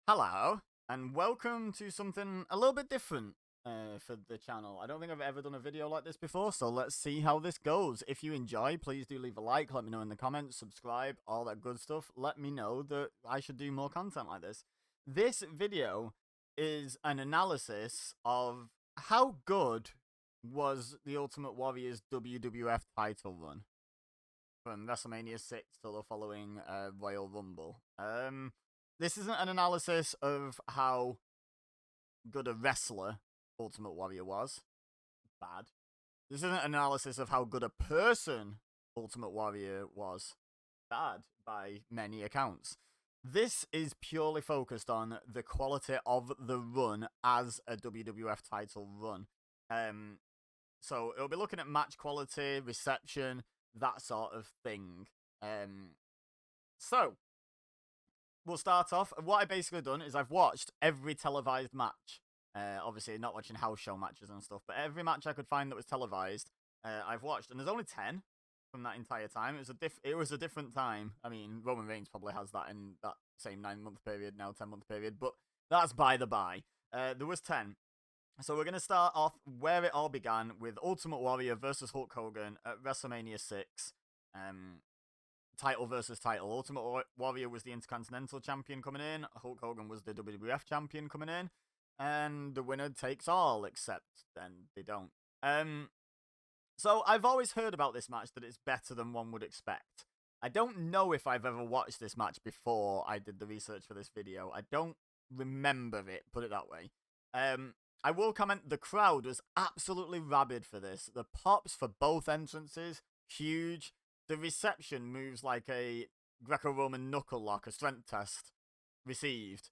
Hello, and welcome to something a little bit different for the channel. I don't think I've ever done a video like this before, so let's see how this goes. If you enjoy, please do leave a like, let me know in the comments, subscribe, all that good stuff. Let me know that I should do more content like this. This video is an analysis of how good was the Ultimate Warrior's WWF title run from WrestleMania 6 till the following Royal Rumble. This isn't an analysis of how good a wrestler Ultimate Warrior was. Bad. This isn't an analysis of how good a person Ultimate Warrior was. Bad, by many accounts. This is purely focused on the quality of the run as a WWF title run. So it'll be looking at match quality, reception, that sort of thing. So we'll start off. What I've basically done is I've watched every televised match. Obviously, not watching house show matches and stuff, but every match I could find that was televised, I've watched. And there's only 10 from that entire time. It was a different time. I mean, Roman Reigns probably has that in that same 9-month period, now 10-month period, but that's by the by. There was 10. So we're going to start off where it all began with Ultimate Warrior versus Hulk Hogan at WrestleMania 6. Title versus title. Ultimate Warrior was the Intercontinental Champion coming in. Hulk Hogan was the WWF Champion coming in. And the winner takes all, except then they don't. So I've always heard about this match that it's better than one would expect. I don't know if I've ever watched this match before I did the research for this video. I don't remember it, put it that way. I will comment, the crowd was absolutely rabid for this. The pops for both entrances, huge. The reception moves like a Greco-Roman knuckle lock, a strength test received.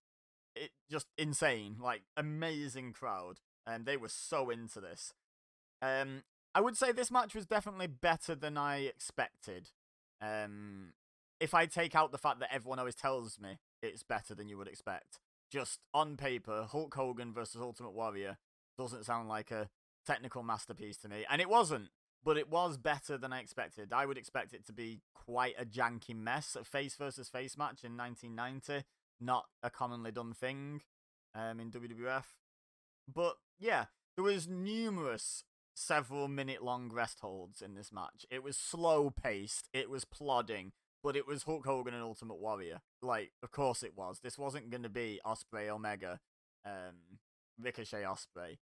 It just insane, like amazing crowd, and they were so into this. I would say this match was definitely better than I expected. If I take out the fact that everyone always tells me it's better than you would expect, just on paper, Hulk Hogan versus Ultimate Warrior doesn't sound like a technical masterpiece to me, and it wasn't. But it was better than I expected. I would expect it to be quite a janky mess. A face versus face match in 1990. Not a commonly done thing in WWF. But yeah, there was numerous several minute long rest holds in this match. It was slow paced. It was plodding. But it was Hulk Hogan and Ultimate Warrior. Like, of course it was. This wasn't going to be Ospreay Omega, Ricochet Ospreay.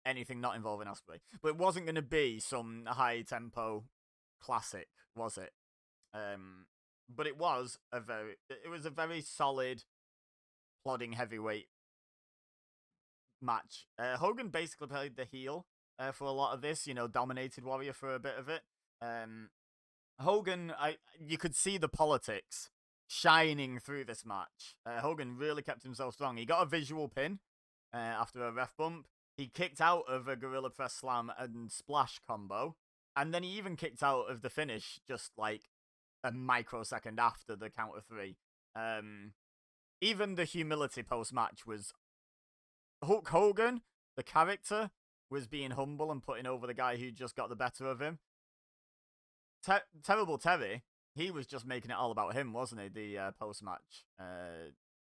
Anything not involving Ospreay. But it wasn't going to be some high-tempo classic, was it? But it was a very solid, plodding heavyweight match. Hogan basically played the heel for a lot of this, dominated Warrior for a bit of it. Hogan, you could see the politics shining through this match. Hogan really kept himself strong. He got a visual pin after a ref bump. He kicked out of a Gorilla Press Slam and Splash combo. And then he even kicked out of the finish just like a microsecond after the count of 3. Even the humility post-match was... Hulk Hogan, the character, was being humble and putting over the guy who just got the better of him. Terrible Terry, he was just making it all about him, wasn't he? The post-match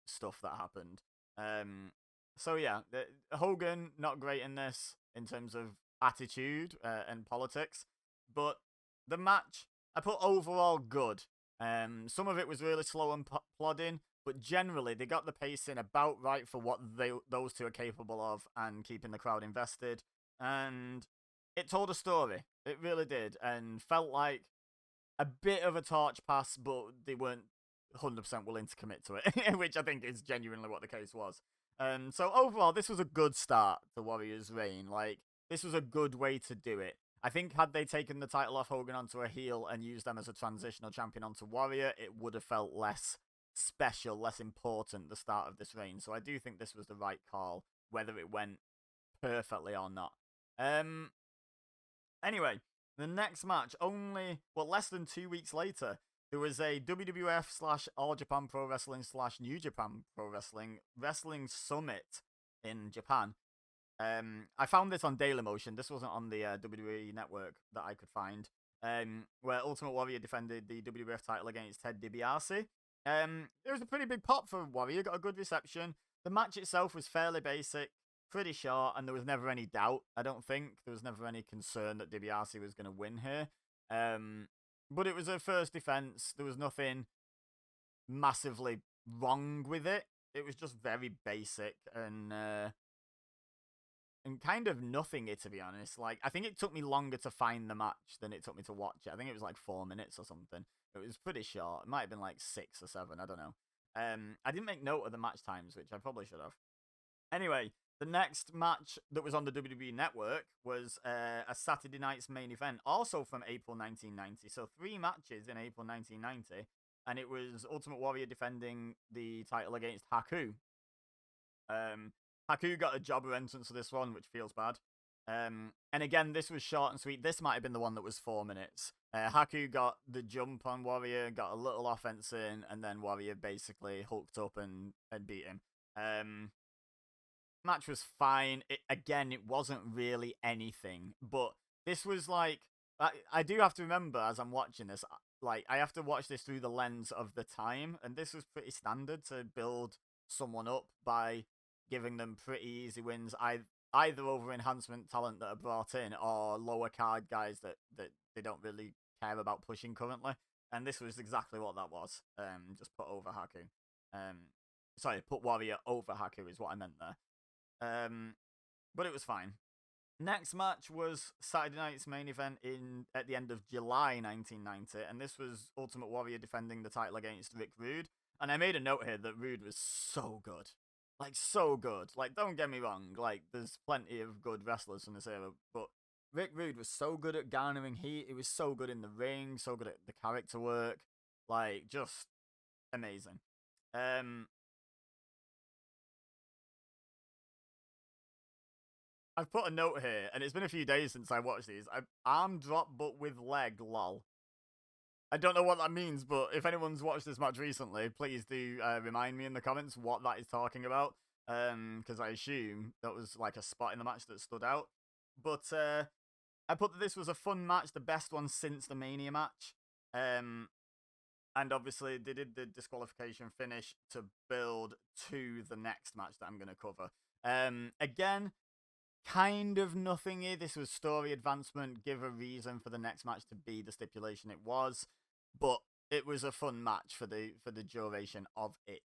stuff that happened. So yeah, Hogan, not great in this in terms of attitude and politics. But the match, I put overall good. Some of it was really slow and plodding, but generally they got the pacing about right for what those two are capable of and keeping the crowd invested. And it told a story. It really did. And felt like a bit of a torch pass, but they weren't 100% willing to commit to it, which I think is genuinely what the case was. So overall, this was a good start to Warrior's reign. Like, this was a good way to do it. I think had they taken the title off Hogan onto a heel and used them as a transitional champion onto Warrior, it would have felt less special, less important, the start of this reign. So I do think this was the right call, whether it went perfectly or not. Anyway, the next match, less than 2 weeks later, there was a WWF / All Japan Pro Wrestling / New Japan Pro Wrestling Summit in Japan. I found this on Dailymotion. This wasn't on the WWE network that I could find. Where Ultimate Warrior defended the WWF title against Ted DiBiase. It was a pretty big pop for Warrior, got a good reception. The match itself was fairly basic, pretty short, and there was never any doubt, I don't think. There was never any concern that DiBiase was going to win here. But it was a first defense. There was nothing massively wrong with it. It was just very basic and kind of nothingy, to be honest. Like, I think it took me longer to find the match than it took me to watch it. I think it was like 4 minutes or something. It was pretty short. It might have been like 6 or 7. I don't know. I didn't make note of the match times, which I probably should have. Anyway, the next match that was on the WWE Network was a Saturday night's main event, also from April 1990. So 3 matches in April 1990, and it was Ultimate Warrior defending the title against Haku. Haku got a jobber entrance to this one, which feels bad. And again, this was short and sweet. This might have been the one that was 4 minutes. Haku got the jump on Warrior, got a little offense in, and then Warrior basically hulked up and beat him. Match was fine. It wasn't really anything, but this was like, I do have to remember as I'm watching this, like, I have to watch this through the lens of the time, and this was pretty standard to build someone up by giving them pretty easy wins, either over enhancement talent that are brought in or lower card guys that they don't really care about pushing currently. And this was exactly what that was. Just put over Haku. Sorry, put Warrior over Haku is what I meant there. But it was fine. Next match was Saturday night's main event at the end of July 1990, and this was Ultimate Warrior defending the title against Rick Rude. And I made a note here that Rude was so good. Like, so good. Like, don't get me wrong. Like, there's plenty of good wrestlers from this era. But Rick Rude was so good at garnering heat. He was so good in the ring. So good at the character work. Like, just amazing. I've put a note here, and it's been a few days since I watched these. Arm drop, but with leg, lol. I don't know what that means, but if anyone's watched this match recently, please do remind me in the comments what that is talking about. Because I assume that was like a spot in the match that stood out. But I put that this was a fun match, the best one since the Mania match. And obviously they did the disqualification finish to build to the next match that I'm going to cover. Again, kind of nothingy. This was story advancement, give a reason for the next match to be the stipulation it was, but it was a fun match for the duration of it.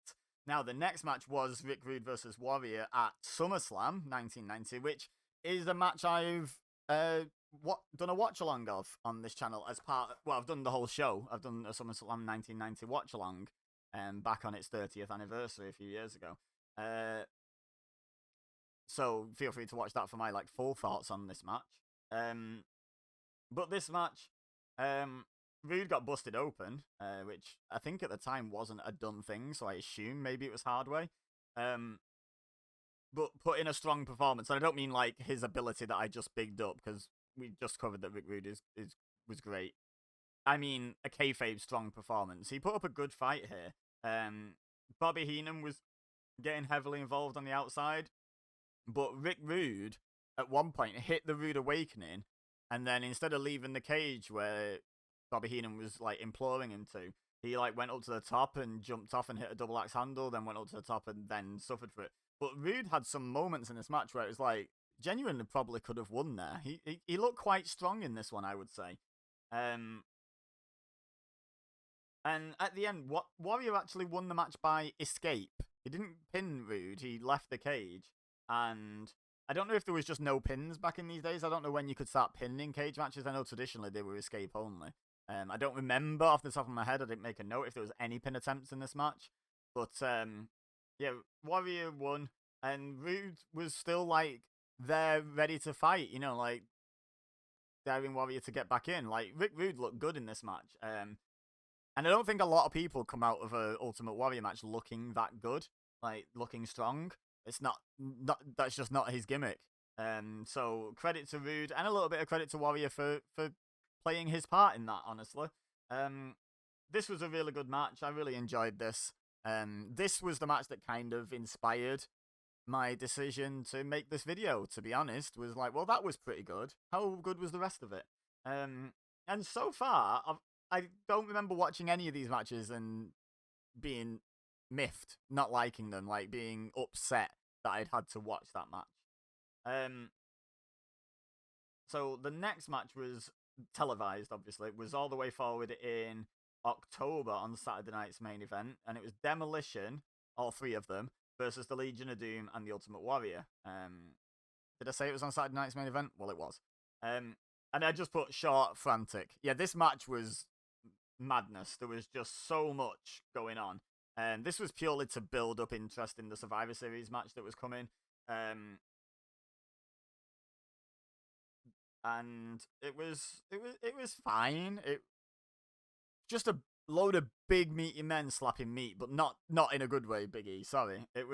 Now, the next match was Rick Rude versus Warrior at SummerSlam 1990, which is a match I've done a watch along of on this channel as part. Well, I've done the whole show. I've done a SummerSlam 1990 watch along, back on its 30th anniversary a few years ago. So feel free to watch that for my like full thoughts on this match. But this match, Rude got busted open, which I think at the time wasn't a done thing, so I assume maybe it was hard way. But put in a strong performance, and I don't mean like his ability that I just bigged up, because we just covered that Rick Rude was great. I mean a kayfabe strong performance. He put up a good fight here. Bobby Heenan was getting heavily involved on the outside. But Rick Rude, at one point, hit the Rude Awakening, and then instead of leaving the cage where Bobby Heenan was, like, imploring him to, he, like, went up to the top and jumped off and hit a double axe handle, then went up to the top and then suffered for it. But Rude had some moments in this match where it was, like, genuinely probably could have won there. He looked quite strong in this one, I would say. And at the end, Warrior actually won the match by escape. He didn't pin Rude, he left the cage. And I don't know if there was just no pins back in these days. I don't know when you could start pinning cage matches. I know traditionally they were escape only. I don't remember off the top of my head. I didn't make a note if there was any pin attempts in this match. But yeah, Warrior won, and Rude was still like there, ready to fight. You know, like daring Warrior to get back in. Like Rick Rude looked good in this match. And I don't think a lot of people come out of a Ultimate Warrior match looking that good, like looking strong. It's not that's just not his gimmick. So credit to Rude, and a little bit of credit to Warrior for playing his part in that, honestly. This was a really good match. I really enjoyed this. This was the match that kind of inspired my decision to make this video, to be honest. Was like, well, that was pretty good. How good was the rest of it? And so far, I don't remember watching any of these matches and being miffed, not liking them, like being upset that I'd had to watch that match. So the next match was televised, obviously. It was all the way forward in October on Saturday night's main event, and it was Demolition, all three of them, versus the Legion of Doom and the Ultimate Warrior. Did I say it was on Saturday night's main event? Well, it was. And I just put short, frantic. Yeah, this match was madness. There was just so much going on. This was purely to build up interest in the Survivor Series match that was coming. And it was fine. It just a load of big meaty men slapping meat, but not in a good way, Big E. Sorry. It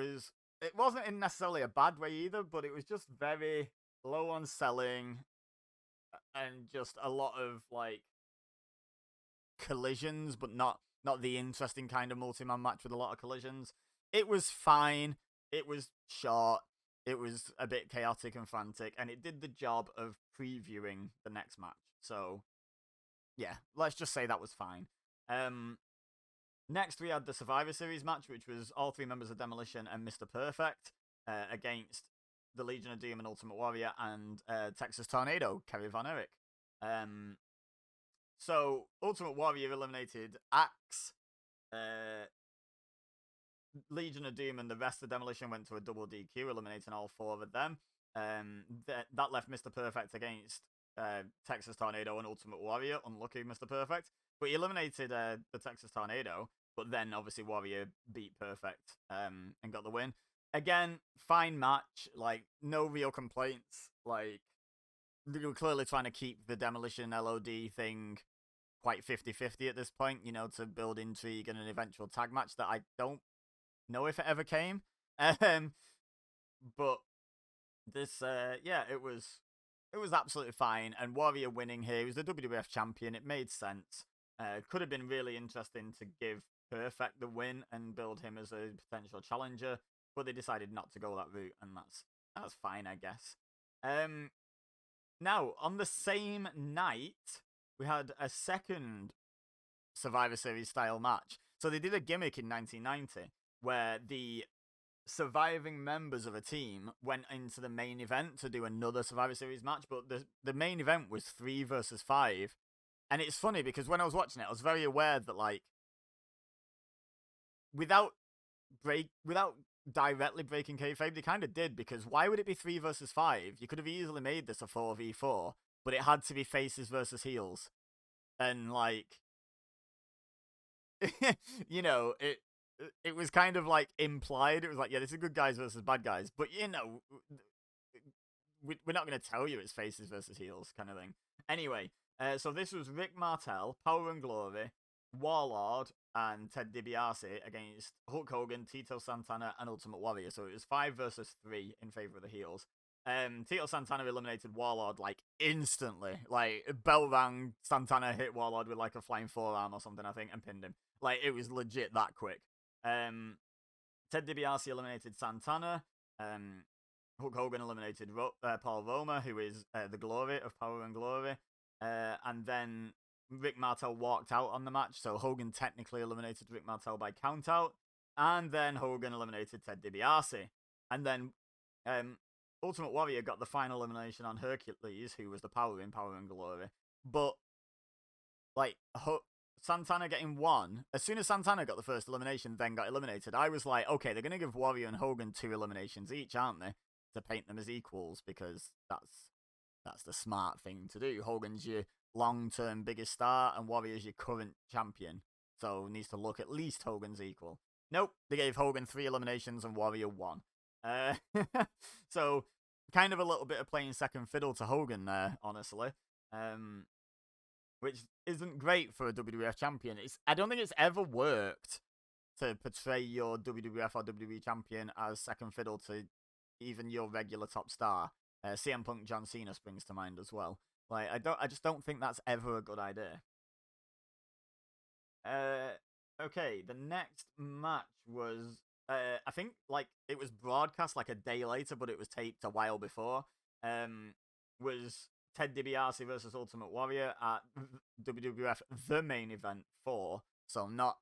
wasn't in necessarily a bad way either, but it was just very low on selling and just a lot of like collisions, but not the interesting kind of multi-man match with a lot of collisions. It was fine. It was short. It was a bit chaotic and frantic, and it did the job of previewing the next match. So, yeah, let's just say that was fine. Next, we had the Survivor Series match, which was all three members of Demolition and Mr. Perfect against the Legion of Doom and Ultimate Warrior and Texas Tornado, Kerry Von Erich. So, Ultimate Warrior eliminated Axe, Legion of Doom and the rest of Demolition went to a double DQ, eliminating all four of them. That left Mr. Perfect against Texas Tornado and Ultimate Warrior. Unlucky Mr. Perfect. But he eliminated the Texas Tornado, but then obviously Warrior beat Perfect and got the win. Again, fine match, like no real complaints. Like they were clearly trying to keep the Demolition LOD thing quite 50-50 at this point, you know, to build intrigue and an eventual tag match that I don't know if it ever came. But this, yeah, it was absolutely fine. And Warrior winning here, he was the WWF champion. It made sense. Could have been really interesting to give Perfect the win and build him as a potential challenger, but they decided not to go that route, and that's fine, I guess. Now, on the same night, we had a second Survivor Series style match. So they did a gimmick in 1990 where the surviving members of a team went into the main event to do another Survivor Series match, but the main event was 3 versus 5. And it's funny because when I was watching it, I was very aware that, like, without directly breaking kayfabe, they kind of did, because why would it be 3 versus 5? You could have easily made this a 4v4, but it had to be faces versus heels. And, like, you know, it was kind of, like, implied. It was like, yeah, this is good guys versus bad guys. But, you know, we're not going to tell you it's faces versus heels kind of thing. Anyway, so this was Rick Martel, Power and Glory, Warlord, and Ted DiBiase against Hulk Hogan, Tito Santana, and Ultimate Warrior. So it was 5 versus 3 in favor of the heels. Tito Santana eliminated Warlord, like, instantly. Like, bell rang, Santana hit Warlord with, like, a flying forearm or something, I think, and pinned him. Like, it was legit that quick. Ted DiBiase eliminated Santana. Hulk Hogan eliminated Paul Roma, who is the Glory of Power and Glory. And then Rick Martel walked out on the match, so Hogan technically eliminated Rick Martel by countout. And then Hogan eliminated Ted DiBiase. And then Ultimate Warrior got the final elimination on Hercules, who was the Power in Power and Glory. But, like, Santana getting one, as soon as Santana got the first elimination, then got eliminated, I was like, okay, they're going to give Warrior and Hogan 2 eliminations each, aren't they? To paint them as equals, because that's the smart thing to do. Hogan's your long-term biggest star, and Warrior's your current champion. So needs to look at least Hogan's equal. Nope, they gave Hogan 3 eliminations and Warrior 1. So, kind of a little bit of playing second fiddle to Hogan there, honestly. Which isn't great for a WWF champion. I don't think it's ever worked to portray your WWF or WWE champion as second fiddle to even your regular top star. CM Punk, John Cena springs to mind as well. Like, I just don't think that's ever a good idea. Okay, the next match was, I think, like, it was broadcast like a day later, but it was taped a while before. Was Ted DiBiase versus Ultimate Warrior at WWF The Main Event 4. So not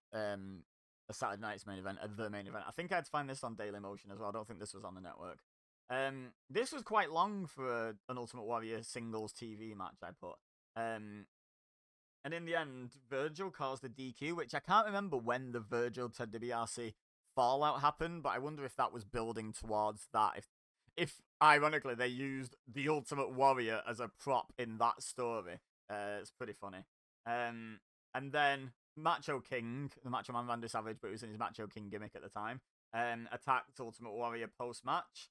a Saturday night's main event, the main event. I think I had to find this on Daily Motion as well. I don't think this was on the network. This was quite long for an Ultimate Warrior singles TV match, I put. And in the end, Virgil caused the DQ, which I can't remember when the Virgil Ted DiBiase fallout happened, but I wonder if that was building towards that. If ironically they used the Ultimate Warrior as a prop in that story, it's pretty funny. And then Macho King, the Macho Man Randy Savage, but it was in his Macho King gimmick at the time, attacked Ultimate Warrior post match.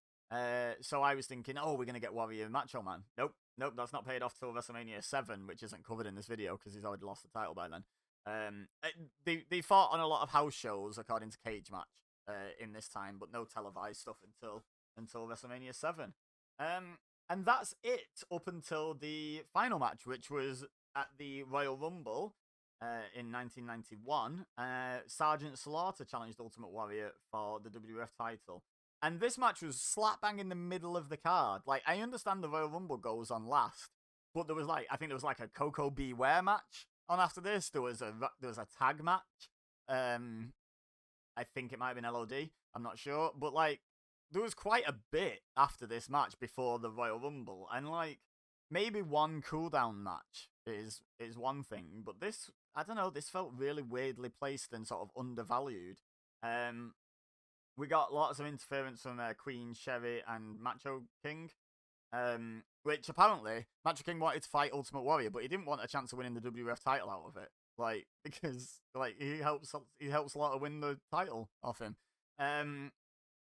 So I was thinking, oh, we're gonna get Warrior and Macho Man. Nope, that's not paid off till WrestleMania 7, which isn't covered in this video because he's already lost the title by then. They fought on a lot of house shows according to Cage Match in this time, but no televised stuff until WrestleMania 7. And that's it up until the final match, which was at the Royal Rumble in 1991. Sergeant Slaughter challenged Ultimate Warrior for the WWF title. And this match was slap bang in the middle of the card. Like, I understand the Royal Rumble goes on last, but there was I think there was a Coco Beware match on after this. There was a tag match. I think it might have been LOD. I'm not sure, but there was quite a bit after this match before the Royal Rumble, and maybe one cooldown match is one thing, but this, I don't know, this felt really weirdly placed and sort of undervalued. We got lots of interference from Queen, Sherry, and Macho King, which apparently Macho King wanted to fight Ultimate Warrior, but he didn't want a chance of winning the WWF title out of it, because he helps Slaughter win the title off him.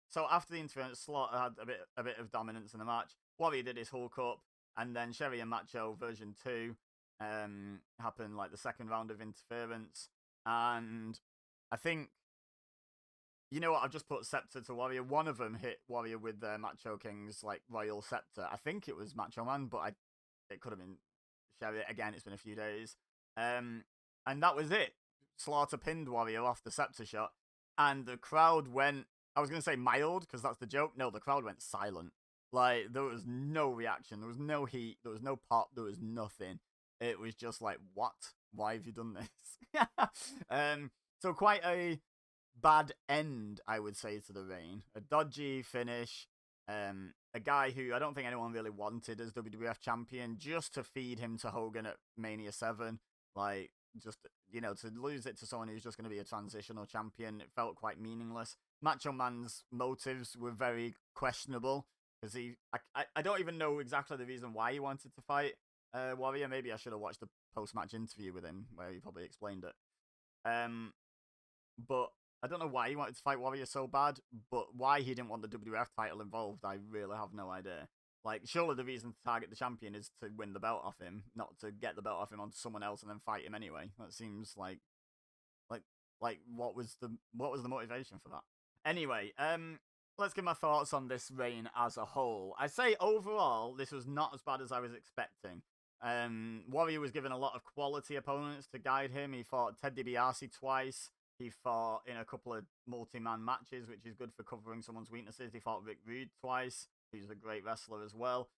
So after the interference, Slaughter had a bit of dominance in the match. Warrior did his Hulk up, and then Sherry and Macho version 2 happened, the second round of interference, and I think, you know what, I've just put Scepter to Warrior. One of them hit Warrior with Macho King's Royal Scepter. I think it was Macho Man, but it could have been Sherry. Again, it's been a few days. And that was it. Slaughter pinned Warrior off the Scepter shot, and the crowd went, I was going to say mild, because that's the joke. No, the crowd went silent. There was no reaction. There was no heat. There was no pop. There was nothing. It was just what? Why have you done this? So quite a bad end, I would say, to the reign. A dodgy finish. A guy who I don't think anyone really wanted as WWF champion, just to feed him to Hogan at Mania 7. Just, to lose it to someone who's just going to be a transitional champion, it felt quite meaningless. Macho Man's motives were very questionable, because I don't even know exactly the reason why he wanted to fight Warrior. Maybe I should have watched the post-match interview with him, where he probably explained it. But I don't know why he wanted to fight Warrior so bad, but why he didn't want the WWF title involved, I really have no idea. Surely the reason to target the champion is to win the belt off him, not to get the belt off him onto someone else and then fight him anyway. That seems like what was the motivation for that? Anyway, let's give my thoughts on this reign as a whole. I say overall, this was not as bad as I was expecting. Warrior was given a lot of quality opponents to guide him. He fought Ted DiBiase twice. He fought in a couple of multi-man matches, which is good for covering someone's weaknesses. He fought Rick Rude twice, who's a great wrestler as well.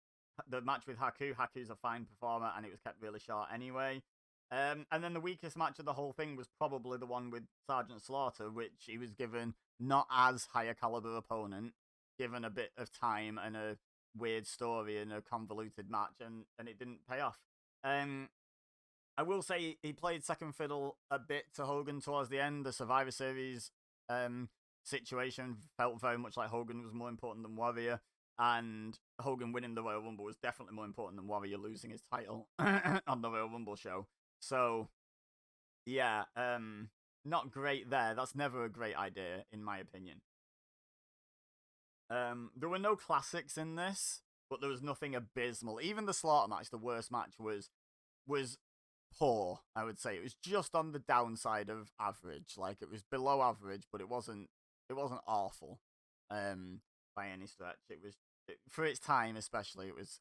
The match with Haku's a fine performer, and it was kept really short anyway. And then the weakest match of the whole thing was probably the one with Sergeant Slaughter, which he was given not as high a caliber opponent, given a bit of time and a weird story and a convoluted match, and it didn't pay off. I will say he played second fiddle a bit to Hogan towards the end. The Survivor Series situation felt very much like Hogan was more important than Warrior, and Hogan winning the Royal Rumble was definitely more important than Warrior losing his title on the Royal Rumble show. So, yeah, not great there. That's never a great idea, in my opinion. There were no classics in this, but there was nothing abysmal. Even the Slaughter match, the worst match, was poor, I would say. It was just on the downside of average. It was below average, but it wasn't awful by any stretch. For its time especially, it was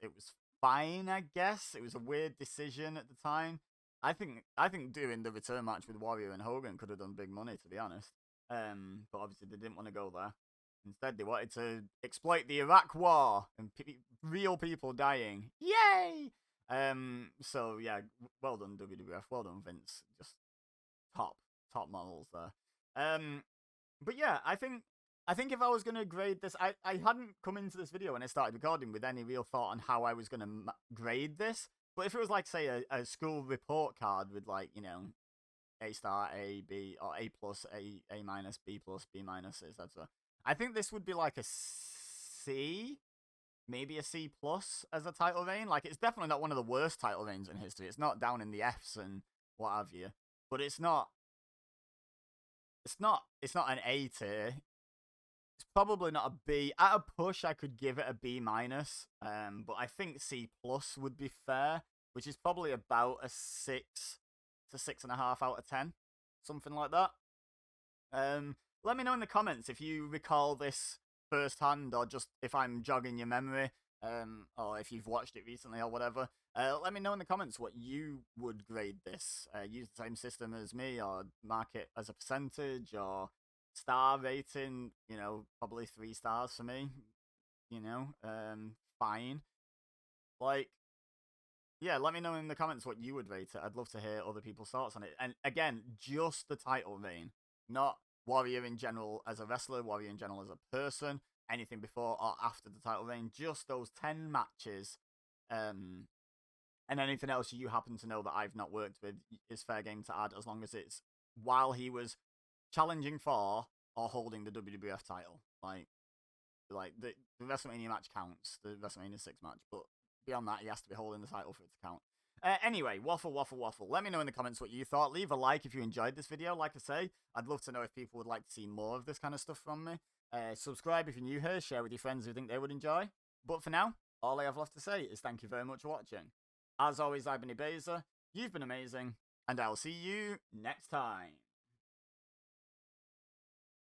fine, I guess. It was a weird decision at the time. I think doing the return match with Warrior and Hogan could have done big money, to be honest. But obviously they didn't want to go there. Instead, they wanted to exploit the Iraq War and real people dying. Yay! So yeah, well done WWF, well done Vince. Just top models there. But yeah, I think if I was going to grade this, I hadn't come into this video when I started recording with any real thought on how I was going to grade this. But if it was like, say, a school report card with like, you know, A star, A, B, or A plus, A minus, B plus, B minus, etc. I think this would be like a C, maybe a C plus as a title reign. Like, it's definitely not one of the worst title reigns in history. It's not down in the Fs and what have you. But it's not an A tier. It's probably not a B. At a push, I could give it a B minus. But I think C plus would be fair, which is probably about a 6 to 6.5 out of 10, something like that. Let me know in the comments if you recall this firsthand, or just if I'm jogging your memory, or if you've watched it recently or whatever. Let me know in the comments what you would grade this. Use the same system as me, or mark it as a percentage, or star rating. You know, probably 3 stars for me. You know, fine. Like, yeah, let me know in the comments what you would rate it. I'd love to hear other people's thoughts on it. And again, just the title reign, not Warrior in general as a wrestler, Warrior in general as a person, anything before or after the title reign. Just those 10 matches, and anything else you happen to know that I've not worked with is fair game to add, as long as it's while he was challenging for or holding the WWF title. Like the WrestleMania match counts, the WrestleMania 6 match, but beyond that, he has to be holding the title for it to count. Anyway, waffle. Let me know in the comments what you thought. Leave a like if you enjoyed this video. Like I say, I'd love to know if people would like to see more of this kind of stuff from me. Subscribe if you're new here. Share with your friends who think they would enjoy. But for now, all I have left to say is thank you very much for watching. As always, I've been EBEZA. You've been amazing. And I'll see you next time.